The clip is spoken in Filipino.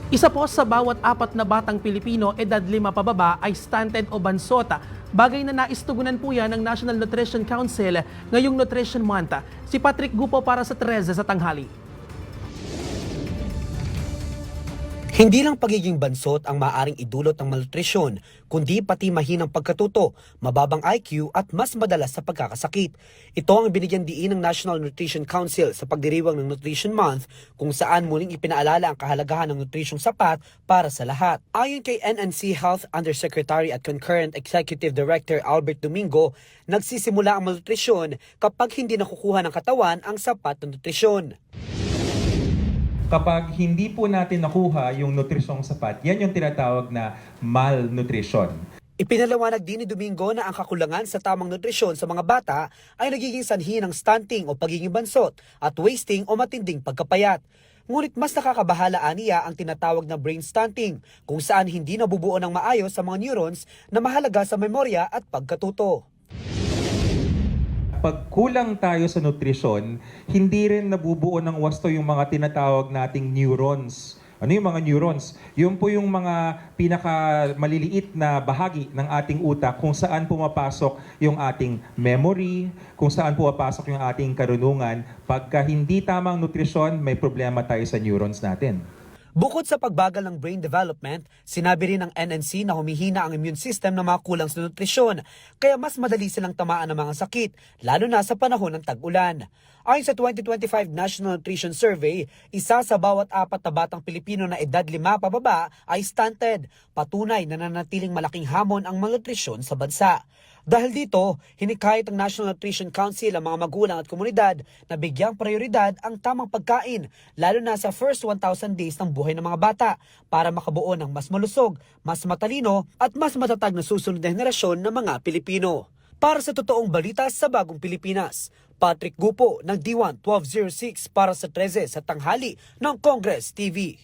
Isa po sa bawat 4 na batang Pilipino edad 5 pababa ay stunted o bansota. Bagay na naistugunan po yan ng National Nutrition Council ngayong Nutrition Month. Si Patrick Gupo para sa 13 sa tanghali. Hindi lang pagiging bansot ang maaaring idulot ng malnutrisyon, kundi pati mahinang pagkatuto, mababang IQ at mas madalas sa pagkakasakit. Ito ang binigyan diin ng National Nutrition Council sa pagdiriwang ng Nutrition Month, kung saan muling ipinaalala ang kahalagahan ng nutrisyong sapat para sa lahat. Ayon kay NNC Health Undersecretary at Concurrent Executive Director Albert Domingo, nagsisimula ang malnutrisyon kapag hindi nakukuha ng katawan ang sapat na nutrisyon. Kapag hindi po natin nakuha yung nutrisyong sapat, yan yung tinatawag na malnutrition. Ipinaliwanag din ni Domingo na ang kakulangan sa tamang nutrisyon sa mga bata ay nagiging sanhi ng stunting o pagiging bansot at wasting o matinding pagkapayat. Ngunit mas nakakabahala niya ang tinatawag na brain stunting, kung saan hindi nabubuo ng maayos sa mga neurons na mahalaga sa memorya at pagkatuto. Pag kulang tayo sa nutrisyon, hindi rin nabubuo ng wasto yung mga tinatawag nating neurons. Ano yung mga neurons? Yun po yung mga pinakamaliliit na bahagi ng ating utak kung saan pumapasok yung ating memory, kung saan pumapasok yung ating karunungan. Pagka hindi tamang nutrisyon, may problema tayo sa neurons natin. Bukod sa pagbagal ng brain development, sinabi rin ng NNC na humihina ang immune system ng mga kulang sa nutrisyon, kaya mas madali silang tamaan ng mga sakit, lalo na sa panahon ng tag-ulan. Ayon sa 2025 National Nutrition Survey, isa sa bawat 4 na batang Pilipino na edad 5 pababa ay stunted, patunay na nanatiling malaking hamon ang malnutrisyon sa bansa. Dahil dito, hinikayat ng National Nutrition Council ang mga magulang at komunidad na bigyang prioridad ang tamang pagkain, lalo na sa first 1,000 days ng buhay ng mga bata, para makabuo ng mas malusog, mas matalino at mas matatag na susunod na henerasyon ng mga Pilipino. Para sa totoong balita sa Bagong Pilipinas, Patrick Gupo ng D1 1206 para sa 13 sa tanghali ng Congress TV.